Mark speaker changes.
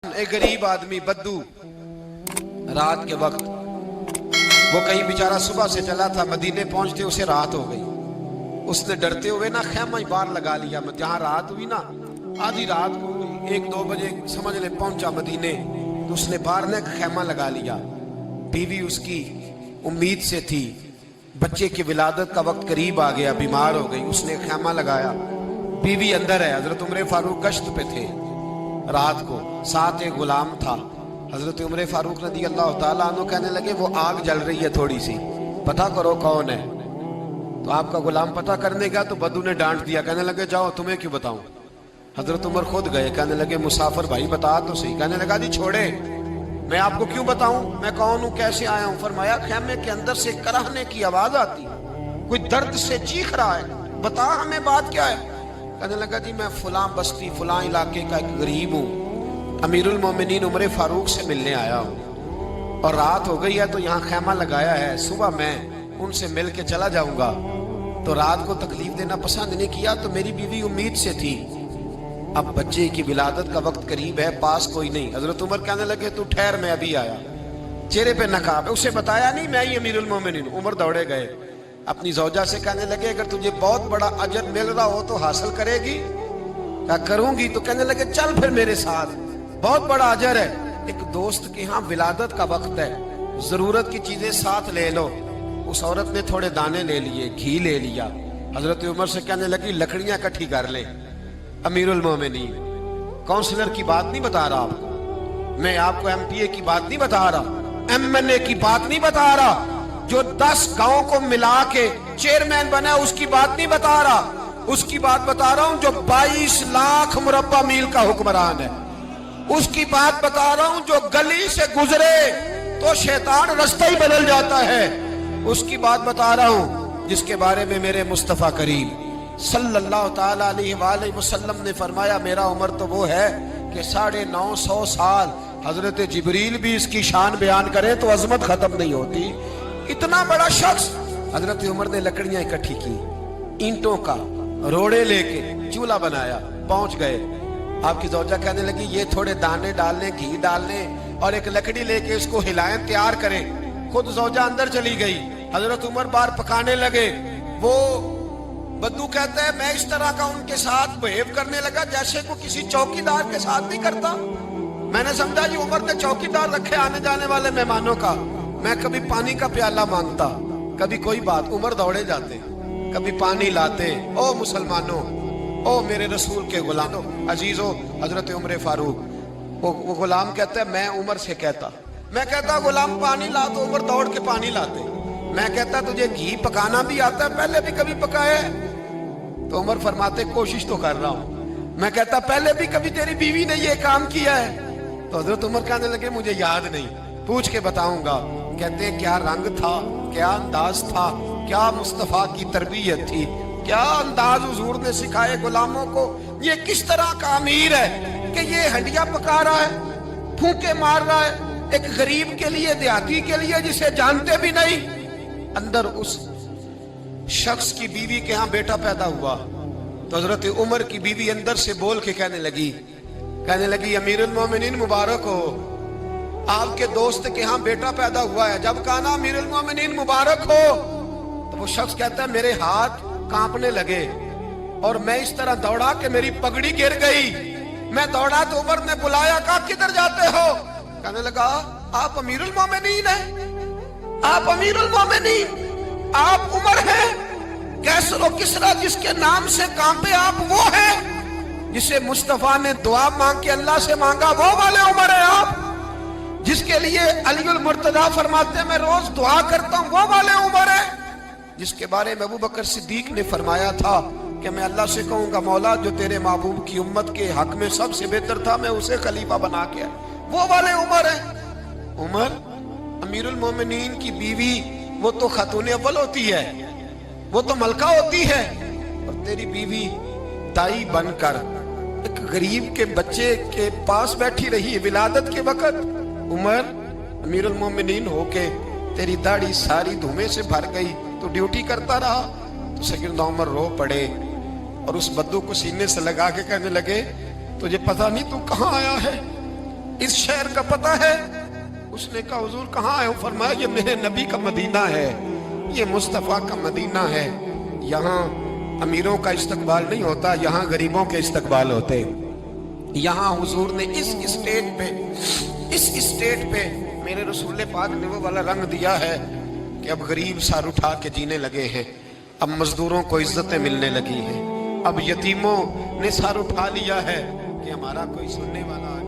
Speaker 1: एक गरीब आदमी बद्दू रात के वक्त वो कहीं बेचारा सुबह से चला था, मदीने पहुंचते उसे रात हो गई। उसने डरते हुए ना खैमा ही बाहर लगा लिया। जहां रात हुई ना, आधी रात को 1-2 बजे समझ ले पहुंचा मदीने, तो उसने बाहर ने खैमा लगा लिया। बीवी उसकी उम्मीद से थी, बच्चे की विलादत का वक्त करीब आ गया, बीमार हो गई, उसने खैमा लगाया। बीवी अंदर है। हजरत उमर फारूक गश्त पे थे रात को, साथ एक गुलाम था। हजरत उमर फारूक रज़ी अल्लाह ताला अन्हु कहने लगे वो आग जल रही है थोड़ी सी, पता करो कौन है। तो आपका गुलाम पता करने गया तो बद्दू ने डांट दिया, कहने लगे जाओ तुम्हें क्यों बताऊं। हजरत उमर खुद गए, कहने लगे मुसाफिर भाई बता तो सही। कहने लगा जी छोड़े, मैं आपको क्यों बताऊं, मैं कौन हूं, कैसे आया हूं। फरमाया खैमे के अंदर से कराहने की आवाज आती, कोई दर्द से चीख रहा है, बता हमें बात क्या है। कहने लगा जी मैं फलां बस्ती फलां इलाके का एक गरीब हूँ, अमीरुल मोमिनीन उमर फारूक से मिलने आया हूँ और रात हो गई है तो यहाँ खैमा लगाया है, सुबह मैं उनसे मिल के चला जाऊंगा। तो रात को तकलीफ देना पसंद नहीं किया, तो मेरी बीवी उम्मीद से थी, अब बच्चे की विलादत का वक्त करीब है, पास कोई नहीं। हजरत उमर कहने लगे तू ठहर, मैं अभी आया। चेहरे पे नकाब है, उसे बताया नहीं मैं ही अमीरुल मोमिनीन। उमर दौड़े गए, अपनी जौजा से कहने लगे अगर तुझे बहुत बड़ा अजर मिल रहा हो तो हासिल करेगी। क्या करूंगी। तो कहने लगे चल फिर मेरे साथ, बहुत बड़ा अजर है। एक दोस्त के यहाँ विलादत का वक्त है, जरूरत की चीजें साथ ले लो। उस औरत ने थोड़े दाने ले लिए, घी ले लिया। हजरत उमर से कहने लगी लकड़ियां इकट्ठी कर ले। अमीरुल मोमिनीन, काउंसलर की बात नहीं बता रहा आपको, मैं आपको एमपीए की बात नहीं बता रहा, एमएनए की बात नहीं बता रहा, जो 10 गांव को मिला के चेयरमैन बना उसकी बात नहीं बता रहा, उसकी बात बता रहा हूं जो 22 लाख मुरब्बा मील का हुक्मरान है। उसकी बात बता रहा हूं जो गली से गुजरे तो शैतान रास्ता ही बदल जाता है। उसकी बात बता रहा हूं जिसके बारे में मेरे मुस्तफा करीम सल्लल्लाहु ताला अलैहि वसल्लम ने फरमाया मेरा उम्र तो वो है कि 950 साल हजरत जिब्रील भी इसकी शान बयान करे तो अजमत खत्म नहीं होती। इतना बड़ा शख्स। हजरत उमर ने लकड़ियां इकट्ठी की, ईंटों का रोड़े लेके चूल्हा बनाया, पहुंच गए। आपकी जौजा कहने लगी ये थोड़े दाने डालने, घी डालने और एक लकड़ी लेके इसको हिलाएं, तैयार करें। खुद जौजा अंदर चली गई, हजरत उमर बाहर पकाने लगे। वो बद्दू कहता है मैं इस तरह का उनके साथ बिहेव करने लगा जैसे को किसी चौकीदार के साथ नहीं करता। मैंने समझा जी उमर ने चौकीदार रखे आने जाने वाले मेहमानों का। मैं कभी पानी का प्याला मांगता, कभी कोई बात, उमर दौड़े जाते, कभी पानी लाते। ओ मुसलमानों, ओ मेरे रसूल के गुलामों, अजीजों, हजरत उमर फारूक। वो गुलाम कहता है मैं उमर से कहता, मैं कहता गुलाम पानी ला, तो उमर दौड़ के पानी लाते। मैं कहता तुझे घी पकाना भी आता है, पहले भी कभी पकाया है? तो उमर फरमाते कोशिश तो कर रहा हूं। मैं कहता पहले भी कभी तेरी बीवी ने ये काम किया है? तो हजरत उमर कहने लगे मुझे याद नहीं, पूछ के बताऊंगा। कहते क्या रंग था, क्या अंदाज था, क्या मुस्तफा की तरबियत थी, क्या अंदाज हुजूर ने सिखाए गुलामों को। ये किस तरह का अमीर है कि ये हंडिया पका रहा है, फूंके मार रहा है एक गरीब के लिए, देहाती के लिए जिसे जानते भी नहीं। अंदर उस शख्स की बीवी के यहाँ बेटा पैदा हुआ तो हजरत उमर की बीवी अंदर से बोल के कहने लगी अमीरुल मोमिनीन मुबारक हो, आपके दोस्त के यहाँ बेटा पैदा हुआ है। जब कहा ना अमीरुल मोमिनीन मुबारक हो, तो वो शख्स कहता है मेरे हाथ कांपने लगे और मैं इस तरह दौड़ा कि मेरी पगड़ी गिर गई। मैं दौड़ा तो उमर ने बुलाया, कहा किधर जाते हो? कहने लगा आप अमीरुल मोमिनीन हैं, आप अमीरुल मोमिनीन, आप उमर हैं। कैसरो किसरा जिसके नाम से कांपे आप वो हैं, जिसे मुस्तफा ने दुआ मांग के अल्लाह से मांगा वो वाले उमर है आप, जिसके लिए अलीउल मुर्तजा फरमाते हैं मैं रोज दुआ करता हूं वो वाले उमर है, जिसके बारे में अबू बकर सिद्दीक ने फरमाया था कि मैं अल्लाह से कहूंगा मौला जो तेरे महबूब की उम्मत के हक में सबसे बेहतर था मैं उसे खलीफा बना के, वो वाले उमर है। उमर अमीरुल मोमिनीन की बीवी वो तो खातून अव्वल होती है, वो तो मलका होती है, और तेरी बीवी दाई बनकर एक गरीब के बच्चे के पास बैठी रही है विलादत के वक्त। उमर अमीरुल मोमिनीन होके तेरी दाढ़ी सारी धुएं से भर गई, तो ड्यूटी करता रहा। तो सैयदना उमर रो पड़े और उस बद्दू को सीने से लगा के कहने लगे तुझे पता नहीं तू कहाँ आया है, اس شہر کا پتہ ہے؟ اس نے کہا حضور کہاں ہے؟ فرمایا یہ میرے نبی کا مدینہ ہے، یہ مصطفیٰ کا مدینہ ہے، یہاں امیروں کا استقبال نہیں ہوتا، یہاں غریبوں کے استقبال ہوتے۔ یہاں حضور نے اس اسٹیٹ پہ میرے رسول پاک نے وہ والا رنگ دیا ہے کہ اب غریب سر اٹھا کے جینے لگے ہیں، اب مزدوروں کو عزتیں ملنے لگی ہیں، اب یتیموں نے سر اٹھا لیا ہے کہ ہمارا کوئی سننے والا آ